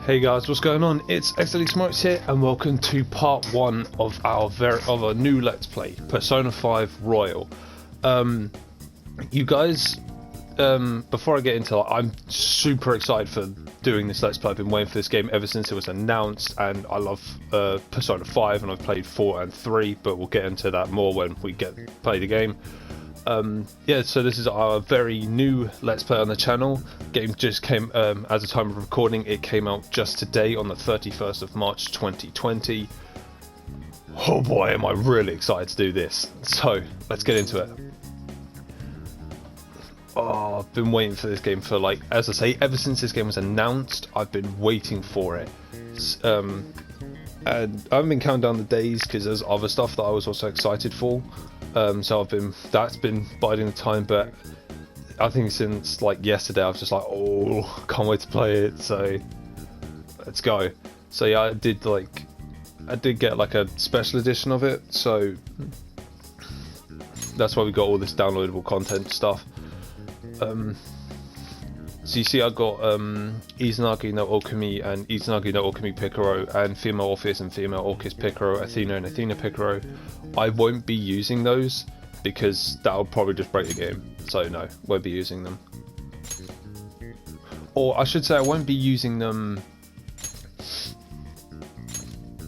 Hey guys, what's going on? It's xdeadlysmoorex here, and welcome to part 1 of our new Let's Play, Persona 5 Royal. You guys, before I get into it, I'm super excited for doing this Let's Play. I've been waiting for this game ever since it was announced, and I love Persona 5, and I've played 4 and 3, but we'll get into that more when we play the game. Yeah, so this is our very new Let's Play on the channel. Game just came, as the time of recording, it came out just today on the 31st of March 2020. Oh boy, am I really excited to do this. So, let's get into it. Oh, I've been waiting for this game for, like, as I say, ever since this game was announced, I've been waiting for it. And I haven't been counting down the days because there's other stuff that I was also excited for. So that's been biding the time, but I think since like yesterday I was just like, oh, can't wait to play it, so let's go. So yeah, I did get like a special edition of it, so that's why we got all this downloadable content stuff. So you see I got Izanagi no Okami and Izanagi no Okami Piccolo, and Female Orpheus and Female Orchis Piccolo, Athena and Athena Piccolo. I won't be using those because that'll probably just break the game, so no, won't be using them. Or I should say I won't be using them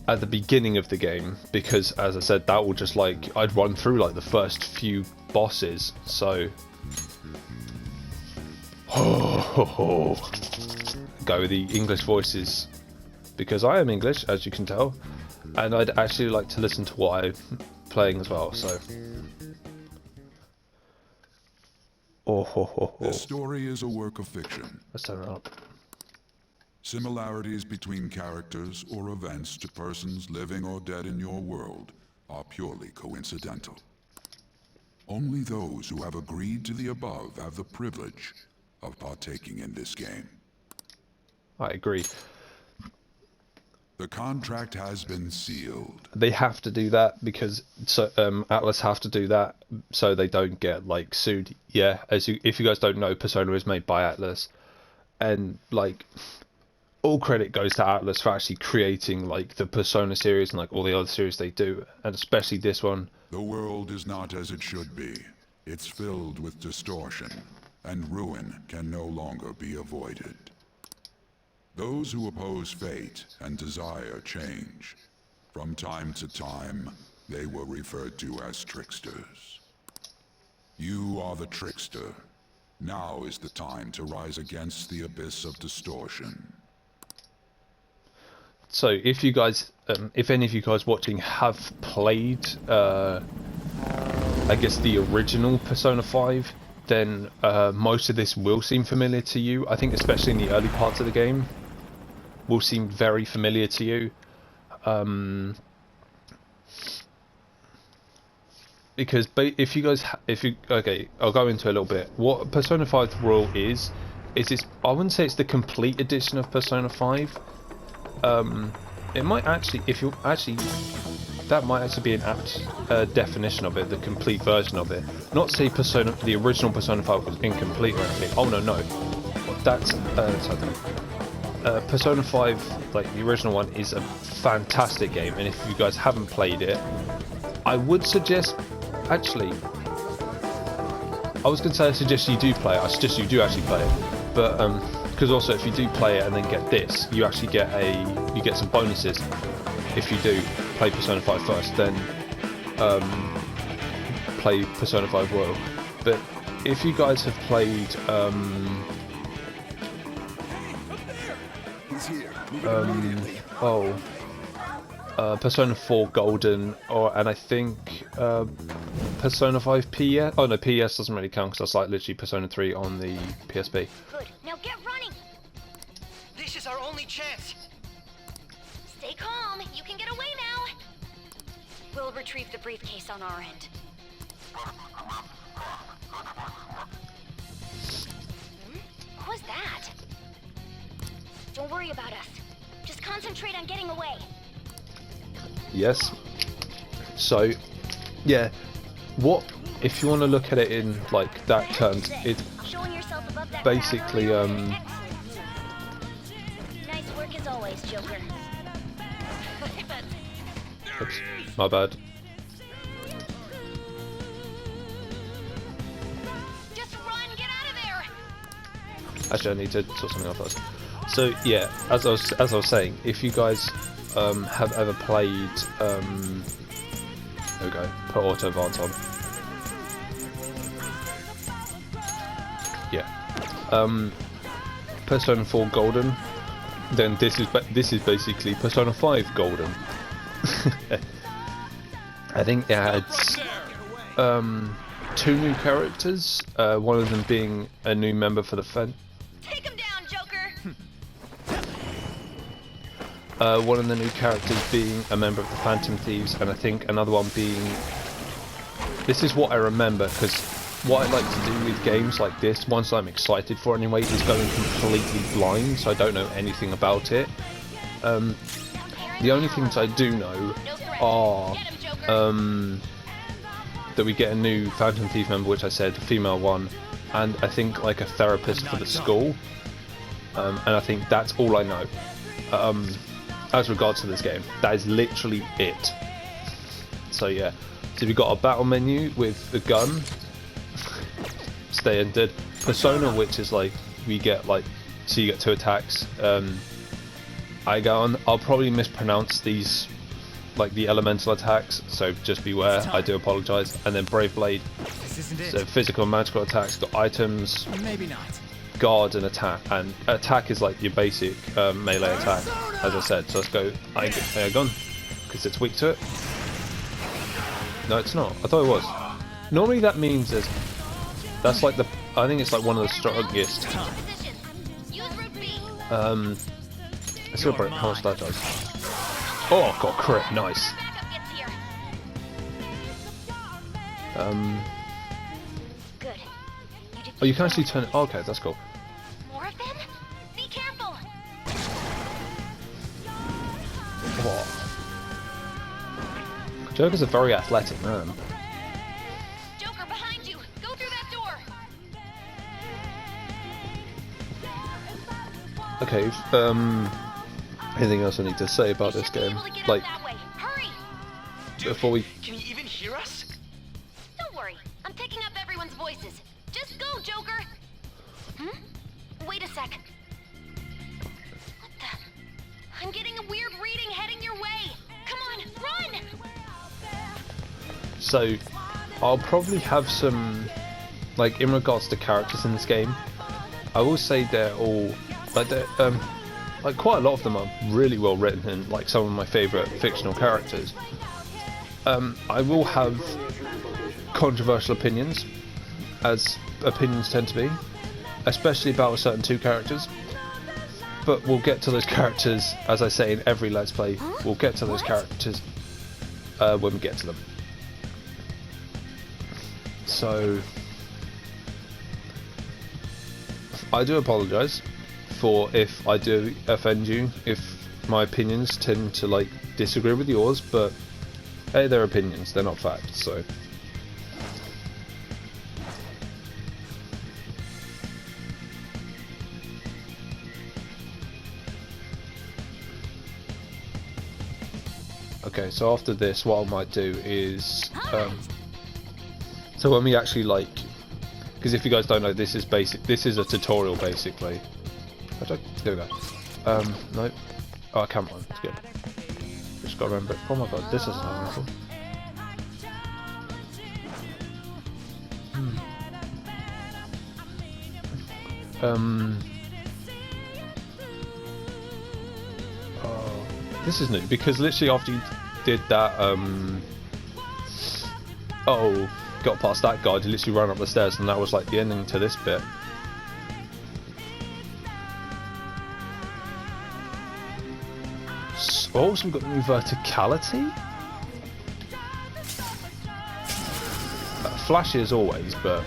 at the beginning of the game, because as I said, that will just like, I'd run through like the first few bosses, so go with the English voices because I am English, as you can tell, and I'd actually like to listen to what I'm playing as well. So, This story is a work of fiction. Let's turn it up. Similarities between characters or events to persons living or dead in your world are purely coincidental. Only those who have agreed to the above have the privilege of partaking in this game. I agree. The contract has been sealed. They have to do that because Atlus have to do that so they don't get like sued. Yeah, if you guys don't know, Persona is made by Atlus, and like all credit goes to Atlus for actually creating like the Persona series and like all the other series they do, and especially this one. The world is not as it should be. It's filled with distortion, and ruin can no longer be avoided. Those who oppose fate and desire change. From time to time, they were referred to as tricksters. You are the trickster. Now is the time to rise against the abyss of distortion. So if you guys, if any of you guys watching have played, I guess the original Persona 5, then most of this will seem familiar to you. I think especially in the early parts of the game will seem very familiar to you, because if you guys okay, I'll go into a little bit what Persona 5 Royal is this, I wouldn't say it's the complete edition of Persona 5. It might actually, that might actually be an apt definition of it, the complete version of it. Not to say the original Persona 5 was incomplete or anything. Oh no, that's Persona 5, like the original one, is a fantastic game, and if you guys haven't played it, I would suggest, actually, I was going to say I suggest you do play it. I suggest you do actually play it, but because also if you do play it and then get this, you actually get some bonuses if you do play Persona 5 first, then play Persona 5 Royal. But if you guys have played Persona 4 Golden, and I think Persona 5 PS. Oh no, PS doesn't really count because that's like literally Persona 3 on the PSP. Good. Now get running. This is our only chance. Stay calm. You can get away now. We'll retrieve the briefcase on our end. What was that? Don't worry about us. Just concentrate on getting away. Yes. So, yeah. What if you want to look at it in like that terms? It's basically Nice work as As always, Joker. Oops, my bad. Just run, get out of there! Actually, I need to sort something out first. So yeah, as I was saying, if you guys have ever played, there we go, put auto advance on. Yeah, Persona 4 Golden. Then this is basically Persona 5 Golden. I think it adds 2 new characters. One of them being a new member for the Take him down, Joker! one of the new characters being a member of the Phantom Thieves, and I think another one being... This is what I remember, because what I like to do with games like this, once I'm excited for anyway, is going completely blind, so I don't know anything about it. The only things I do know are that we get a new Phantom Thief member, which I said, a female one, and I think like a therapist for the school, and I think that's all I know. As regards to this game, that is literally it. So yeah, so we've got a battle menu with the gun, stay ended, persona, which is like we get like, so you get 2 attacks. I'll probably mispronounce these, like the elemental attacks, so just beware. I do apologise. And then Brave Blade, so physical and magical attacks. Got items, Maybe not. guard and attack, and attack is like your basic melee attack, as I said. So let's go air gun, because it's weak to it. No, it's not. I thought it was. Normally that means that's like the, I think it's like one of the strongest. Let's go break. How much that does? Oh, got crit. Nice. Good. Oh, you can actually turn. Oh, okay, that's cool. More of them? Be careful! Oh. Joker's a very athletic man. Joker, behind you! Go through that door! Okay, anything else I need to say about this game? Like, Hurry! before we... Can you even hear us? Don't worry, I'm picking up everyone's voices. Just go, Joker! Wait a sec. What the? I'm getting a weird reading heading your way! Come on, run! So, I'll probably have some, like, in regards to characters in this game, I will say they're all, like, like quite a lot of them are really well written and like some of my favourite fictional characters. I will have controversial opinions, as opinions tend to be, especially about certain 2 characters, but we'll get to those characters, as I say in every Let's Play, we'll get to those characters when we get to them. So, I do apologise for if I do offend you, if my opinions tend to like disagree with yours, but hey, they're opinions, they're not facts, so. Okay, so after this, what I might do is, so when we actually like, because if you guys don't know, this is a tutorial basically. There we go. Nope. Oh, I can't one. It's good. Just gotta remember it. Oh my god, this isn't how Oh, this is new because literally after you did that, got past that guy, you literally ran up the stairs, and that was like the ending to this bit. Oh, so we've got new verticality? Flashy as always, but...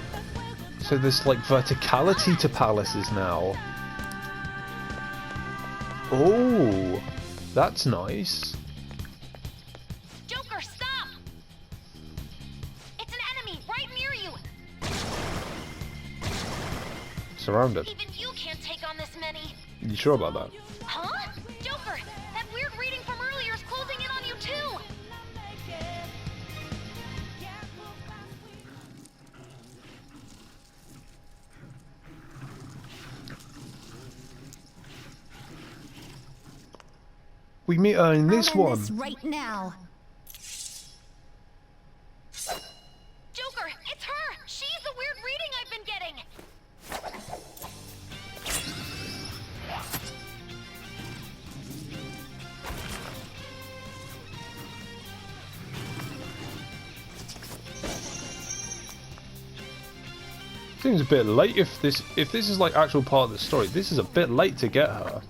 So there's like verticality to palaces now. Oh, that's nice. Joker, stop! It's an enemy right near you! Surrounded. Even you can't take on this many! You sure about that? Huh? Joker! Joker! That weird reading from earlier is closing in on you too! We meet her in this I'll end one. this right now. Joker, it's her! She's the weird reading I've been getting! Seems a bit late if this is like actual part of the story. This is a bit late to get her.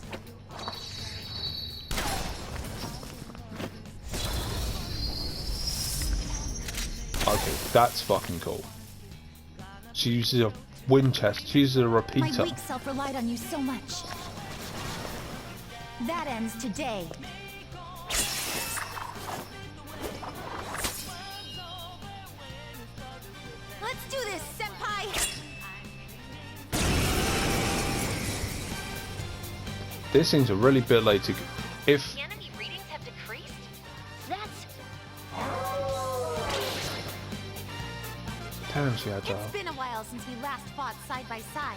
Okay, that's fucking cool. She uses a Winchester. She uses a My repeater. weak self relied on you so much. That ends today. Let's do this, Senpai! This seems a really bit late to. If The enemy readings have decreased? That's... damn, she agile. It's been a while since we last fought side by side.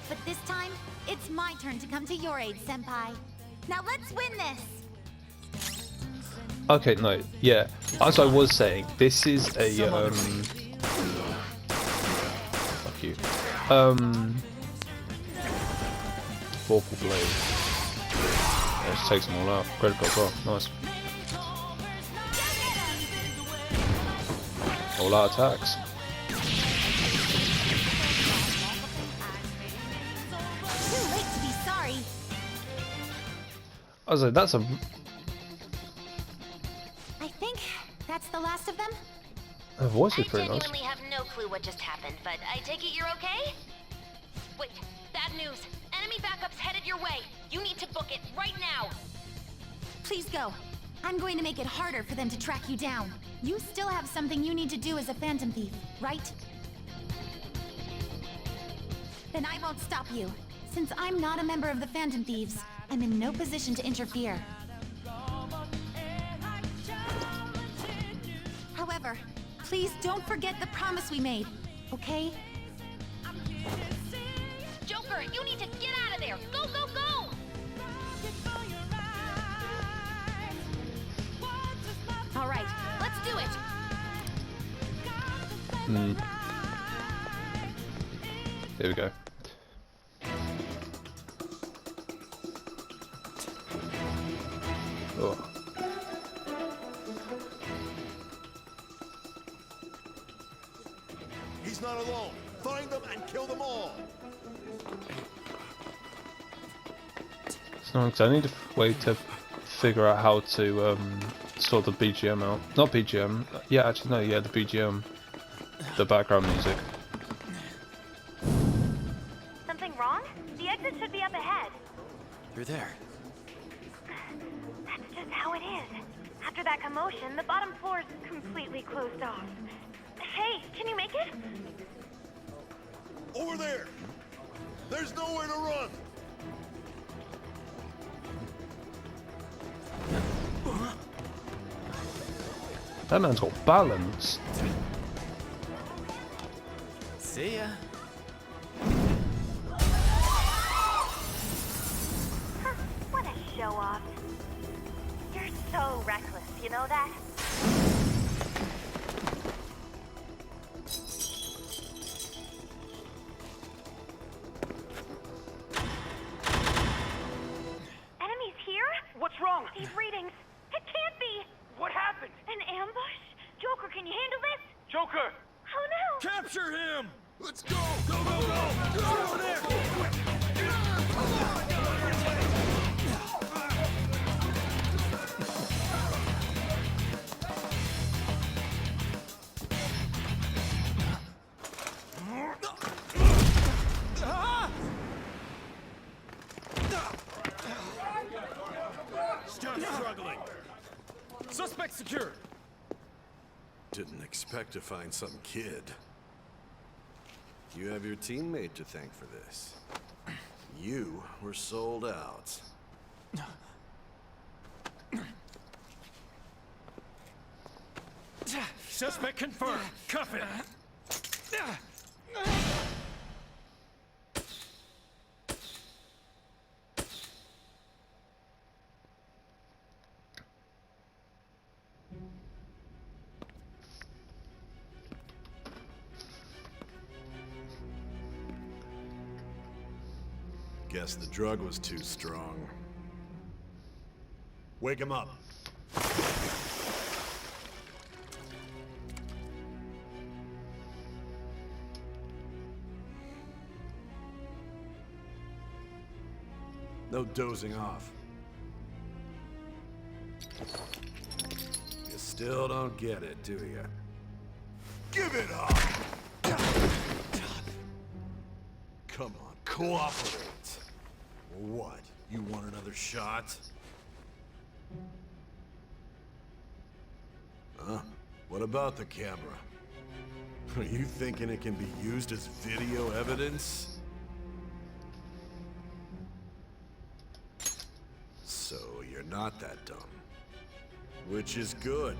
But this time, it's my turn to come to your aid, Senpai. Now let's win this! Okay, no, yeah. As I was saying, this is a fuck you. Vorpal blade. Yeah, just takes them all out. Great as well. Nice. All out attacks. Too late to be sorry. I was like, that's a. I think that's the last of them. Her voice I is pretty nice. genuinely have no clue what just happened, but I take it you're okay? Wait, bad news. Enemy backup's headed your way. You need to book it right now. Please go. I'm going to make it harder for them to track you down. You still have something you need to do as a Phantom Thief, right? Then I won't stop you. Since I'm not a member of the Phantom Thieves, I'm in no position to interfere. However, please don't forget the promise we made, okay? Joker, you need to get out of there. Go, go, go! All right, let's do it. Here we go. Oh. He's not alone. Find them and kill them all. So, 'cause I need a way to figure out how to sort the BGM out. Not BGM. Yeah, actually no. Yeah, the BGM. The background music. Something wrong? The exit should be up ahead. You're there. That's just how it is. After that commotion, the bottom floor is completely closed off. Hey, can you make it? Over there. There's nowhere to run. That man's got balance. See ya. Huh, what a show off. You're so reckless, you know that? Enemies here? What's wrong? These readings. It can't be. What happened? An ambush? Joker, can you handle this? Joker! Oh no! Capture him. Let's go. Go, go, go. Go over there. Stop struggling. Suspect secured. Didn't expect to find some kid. You have your teammate to thank for this. You were sold out. What Suspect confirmed. Cuff it. Guess the drug was too strong. Wake him up. No dozing off. You still don't get it, do you? Give it up! Come on, cooperate. What? You want another shot? Huh? What about the camera? Are you thinking it can be used as video evidence? So you're not that dumb. Which is good.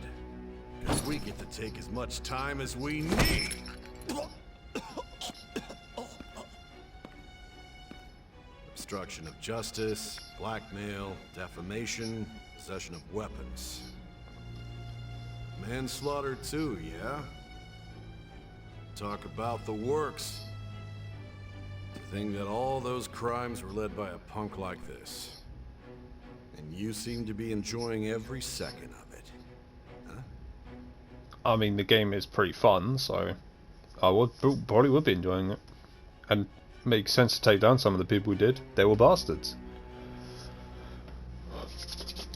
Because we get to take as much time as we need. Obstruction of justice, blackmail, defamation, possession of weapons. Manslaughter too, yeah? Talk about the works. To think that all those crimes were led by a punk like this. And you seem to be enjoying every second of it. Huh? I mean, the game is pretty fun, so I probably would be enjoying it. And makes sense to take down some of the people who did. They were bastards.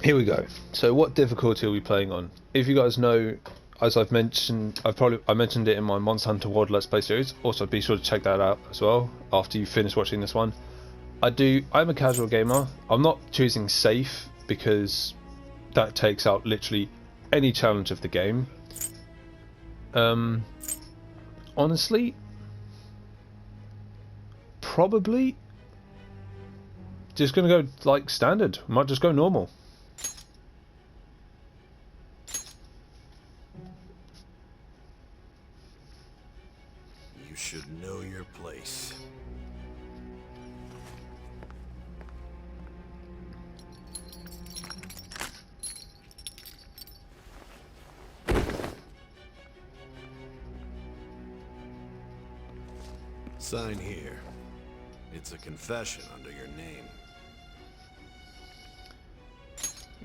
Here we go. So what difficulty are we playing on? If you guys know, as I've mentioned, I mentioned it in my Monster Hunter World Let's Play series. Also, be sure to check that out as well after you finish watching this one. I'm a casual gamer. I'm not choosing safe because that takes out literally any challenge of the game. Honestly, probably just gonna go like standard. Might just go normal. You should know your place. Sign here. It's a confession under your name.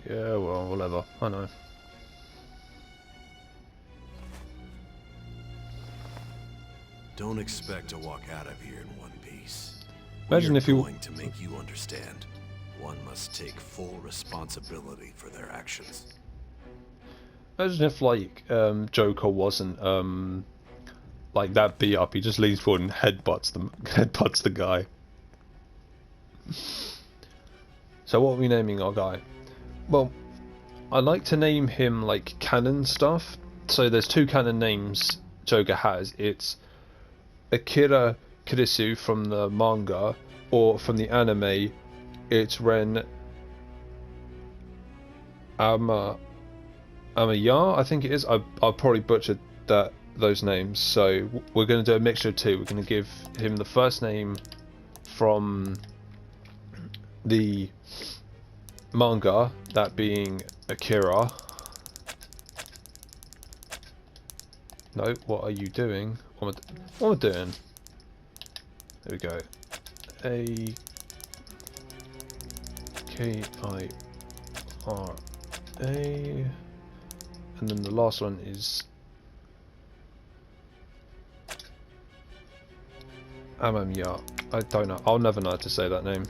Yeah, well, whatever. I know. Don't expect to walk out of here in one piece. Imagine We are if you- going to make you understand. One must take full responsibility for their actions. Imagine if like Joker wasn't like that beat up. He just leans forward and headbutts the guy. So what are we naming our guy? Well, I like to name him like canon stuff. So there's two canon names Joker has. It's Akira Kurisu from the manga, or from the anime, it's Ren Amaya, I think it is. I've probably butchered those names. So we're going to do a mixture of two. We're going to give him the first name from the manga, that being Akira. No, what are you doing? What am I doing? There we go. A-K-I-R-A. And then the last one is Amamiya. I don't know. I'll never know how to say that name.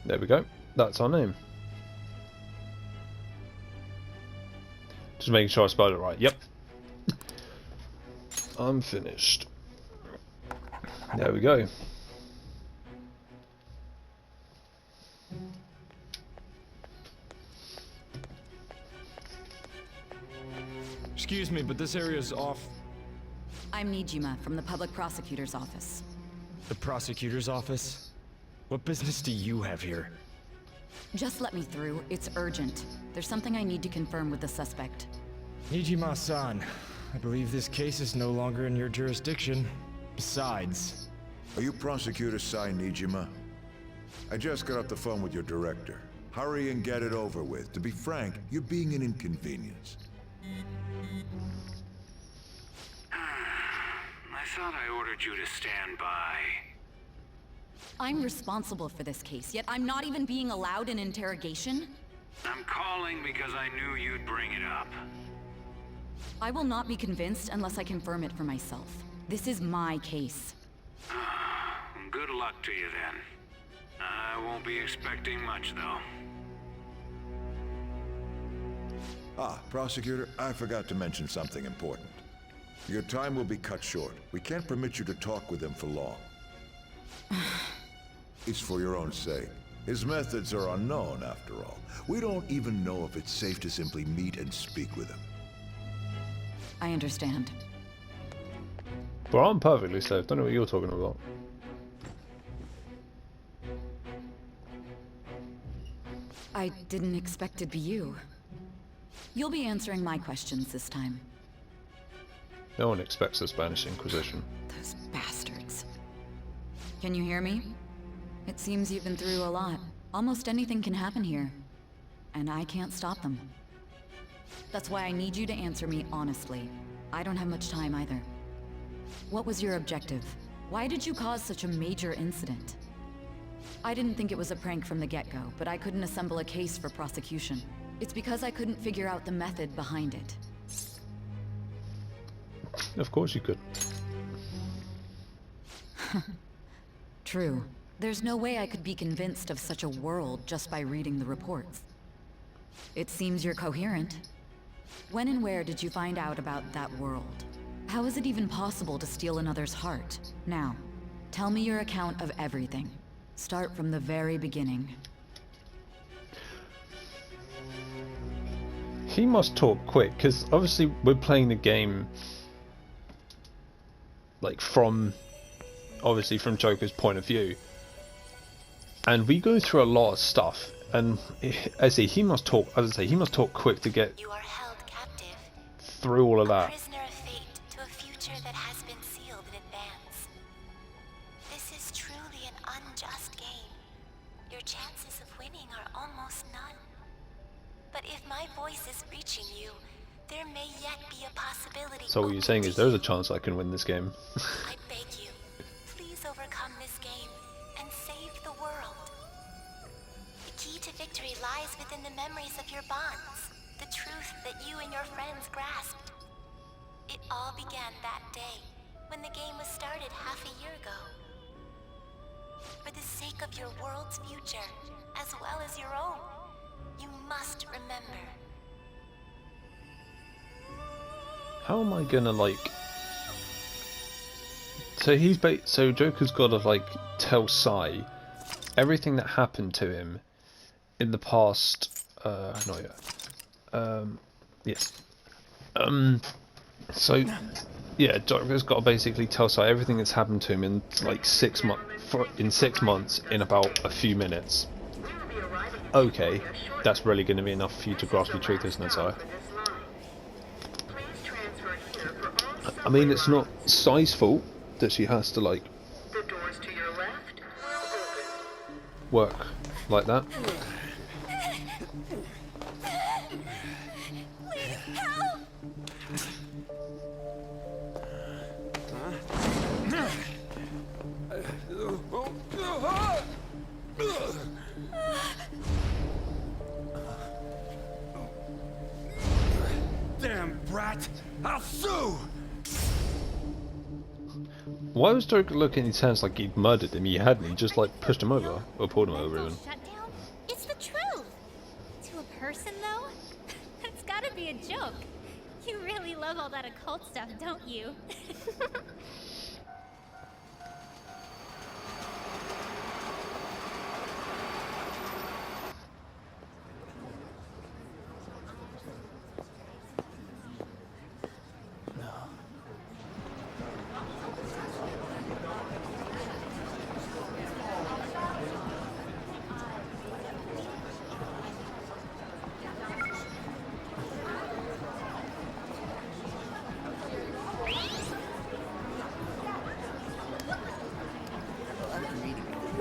There we go. That's our name. Just making sure I spelled it right. Yep. I'm finished. There we go. Excuse me, but this area's off. I'm Nijima from the Public Prosecutor's Office. The prosecutor's office? What business do you have here? Just let me through. It's urgent. There's something I need to confirm with the suspect. Nijima-san, I believe this case is no longer in your jurisdiction. Besides... Are you Prosecutor Sai Nijima? I just got off the phone with your director. Hurry and get it over with. To be frank, you're being an inconvenience. I thought I ordered you to stand by. I'm responsible for this case, yet I'm not even being allowed an interrogation? I'm calling because I knew you'd bring it up. I will not be convinced unless I confirm it for myself. This is my case. Good luck to you then. I won't be expecting much, though. Ah, Prosecutor, I forgot to mention something important. Your time will be cut short. We can't permit you to talk with him for long. It's for your own sake. His methods are unknown, after all. We don't even know if it's safe to simply meet and speak with him. I understand. But I'm perfectly safe. Don't know what you're talking about. I didn't expect it'd be you. You'll be answering my questions this time. No one expects the Spanish Inquisition. Those bastards. Can you hear me? It seems you've been through a lot. Almost anything can happen here. And I can't stop them. That's why I need you to answer me honestly. I don't have much time either. What was your objective? Why did you cause such a major incident? I didn't think it was a prank from the get-go, but I couldn't assemble a case for prosecution. It's because I couldn't figure out the method behind it. Of course you could. True. There's no way I could be convinced of such a world just by reading the reports. It seems you're coherent. When and where did you find out about that world? How is it even possible to steal another's heart? Now, tell me your account of everything. Start from the very beginning. He must talk quick, because obviously we're playing the game like from Joker's point of view, and we go through a lot of stuff, and he must talk quick to get You are held captive, through all of that. prisoner of fate to a future that has been sealed in advance. This is truly an unjust game. Your chances of winning are almost none. But if my voice is reaching you, there may yet be a possibility. So what you're saying is there's a chance I can win this game. I beg you, please overcome this game and save the world. The key to victory lies within the memories of your bonds, the truth that you and your friends grasped. It all began that day, when the game was started half a year ago. For the sake of your world's future, as well as your own, you must remember. How am I gonna like? So Joker's got to like tell Sai everything that happened to him in the past. Not yet. Yes. So yeah, Joker's got to basically tell Sai everything that's happened to him in like 6 months in about a few minutes. Okay, that's really going to be enough for you to grasp the truth, isn't it, Sai? I mean, it's not Sai's fault that she has to, like, work like that. Damn brat! I'll sue! Why was Joker looking in his hands like he'd murdered him? He hadn't. He just like pushed him over or pulled him over even. Shutdown? It's the truth. To a person, though, it's gotta be a joke. You really love all that occult stuff, don't you?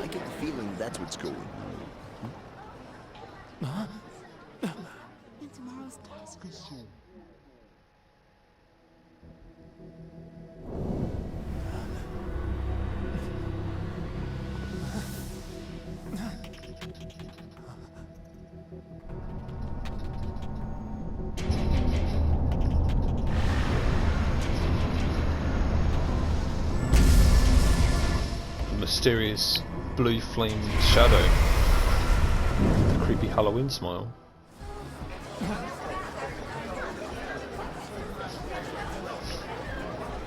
I get the feeling that's what's going on. In tomorrow's task. Mysterious blue flame shadow. The creepy Halloween smile.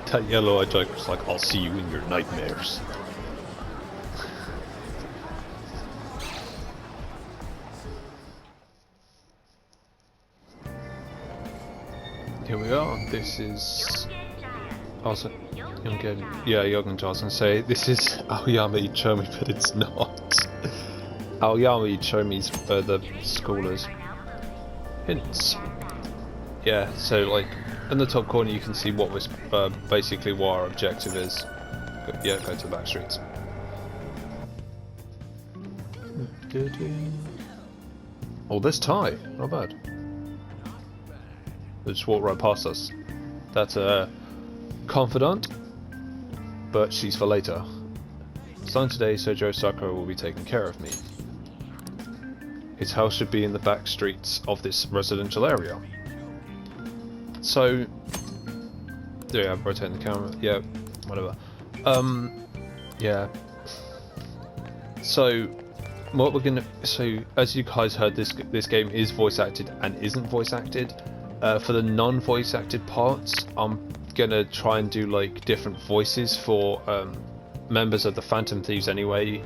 That yellow-eyed joke was like, I'll see you in your nightmares. Here we are. This is also Yogan Giles, and say this is Aoyama Ichomi, but it's not. Aoyama Ichomi's the scholars. Hints. Yeah, so like in the top corner you can see what was basically what our objective is. Go to the back streets. Oh, this tie, not bad. They just walked right past us. That's a confidant, but she's for later. Starting today, Sojo Sakura will be taking care of me. His house should be in the back streets of this residential area. So, yeah, I'm rotating the camera. Yeah, whatever. Yeah. So, what we're gonna. So, as you guys heard, this game is voice acted and isn't voice acted. For the non-voice acted parts, I'm gonna try and do like different voices for members of the Phantom Thieves anyway.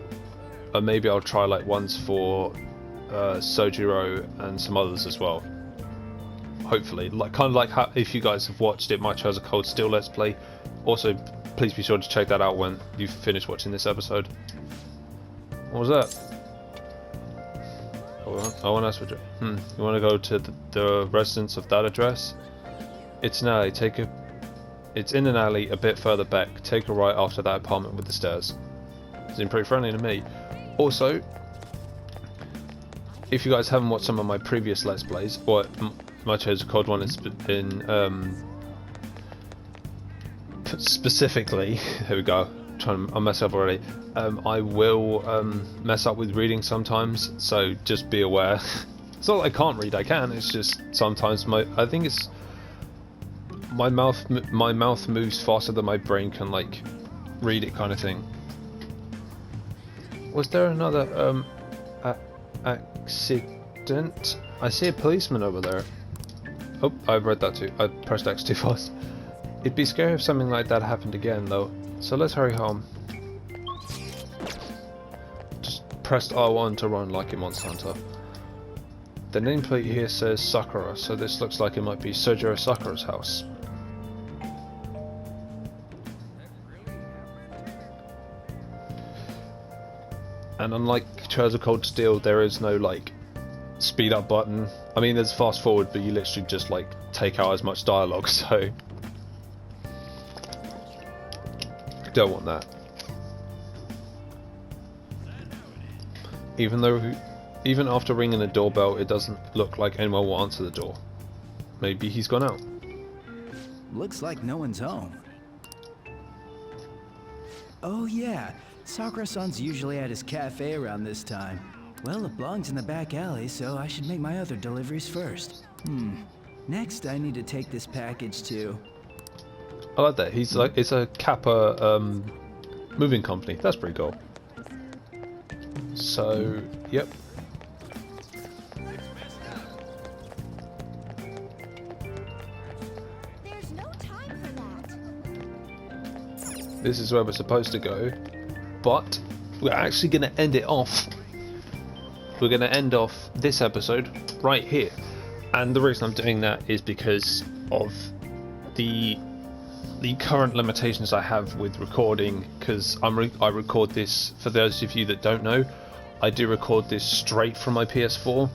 Maybe I'll try like ones for Sojiro and some others as well. Hopefully, like kind of like how, if you guys have watched it, My Child's a Cold Steel Let's Play. Also, please be sure to check that out when you've finished watching this episode. What was that? I want to ask for you. You want to go to the residence of that address? It's an alley. It's in an alley a bit further back. Take a right after that apartment with the stairs. Seems pretty friendly to me. Also, if you guys haven't watched some of my previous Let's Plays, or My Cho's a Cold one has been specifically. Here we go. I'll mess up already. I will mess up with reading sometimes, so just be aware. It's not like I can't read, I can. It's just sometimes I think it's my mouth moves faster than my brain can like read it, kind of thing. Was there another accident? I see a policeman over there. Oh, I've read that too. I pressed X too fast. It'd be scary if something like that happened again, though. So let's hurry home. Just pressed R1 to run like in Monster Hunter. The nameplate here says Sakura, so this looks like it might be Sojiro Sakura's house. And unlike Chairs of Cold Steel, there is no like speed up button. I mean, there's fast forward, but you literally just like take out as much dialogue, so don't want that. Even after ringing the doorbell, it doesn't look like anyone will answer the door. Maybe he's gone out. Looks like no one's home. Oh yeah, Sakura-san's usually at his cafe around this time. Well, it belongs in the back alley, so I should make my other deliveries first. Next, I need to take this package to... I like that. He's like, it's a Kappa moving company. That's pretty cool. So, yep. There's no time for that. This is where we're supposed to go, but we're actually going to end it off. We're going to end off this episode right here. And the reason I'm doing that is because of the current limitations I have with recording, because I record this, for those of you that don't know, I do record this straight from my PS4,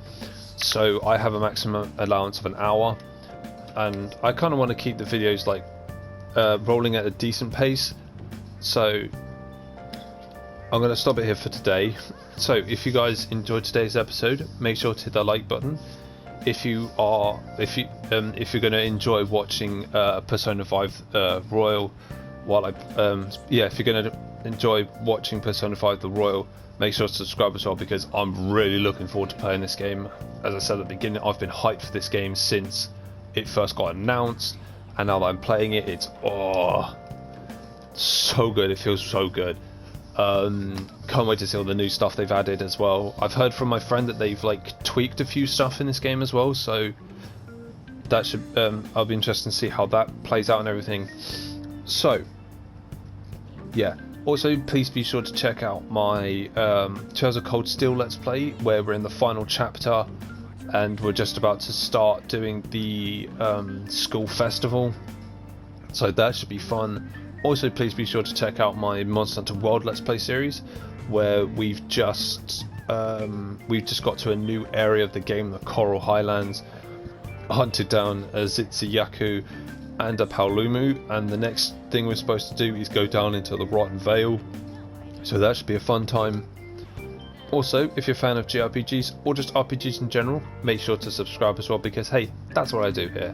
so I have a maximum allowance of an hour, and I kind of want to keep the videos like rolling at a decent pace, so I'm going to stop it here for today. So if you guys enjoyed today's episode, make sure to hit that like button. If you're going to enjoy watching Persona 5 Royal, if you're going to enjoy watching Persona 5 the Royal, make sure to subscribe as well, because I'm really looking forward to playing this game. As I said at the beginning, I've been hyped for this game since it first got announced, and now that I'm playing it, it's so good. It feels so good. Can't wait to see all the new stuff they've added as well. I've heard from my friend that they've like tweaked a few stuff in this game as well, so that should I'll be interested to see how that plays out and everything. So yeah, also please be sure to check out my Trails of Cold Steel Let's Play, where we're in the final chapter and we're just about to start doing the school festival, so that should be fun. Also, please be sure to check out my Monster Hunter World Let's Play series, where we've just got to a new area of the game, the Coral Highlands, hunted down a Zitsuyaku and a Paolumu, and the next thing we're supposed to do is go down into the Rotten Vale, so that should be a fun time. Also, if you're a fan of JRPGs or just RPGs in general, make sure to subscribe as well, because hey, that's what I do here.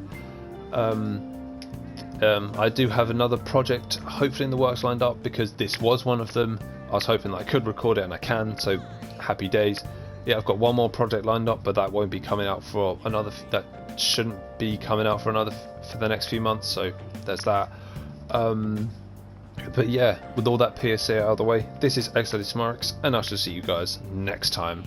I do have another project hopefully in the works lined up, because this was one of them. I was hoping that I could record it, and I can, so happy days. Yeah, I've got one more project lined up, but that won't be coming out for another, that shouldn't be coming out for the next few months, so there's that. But yeah, with all that PSA out of the way, this is xdeadlysmoorex, and I shall see you guys next time.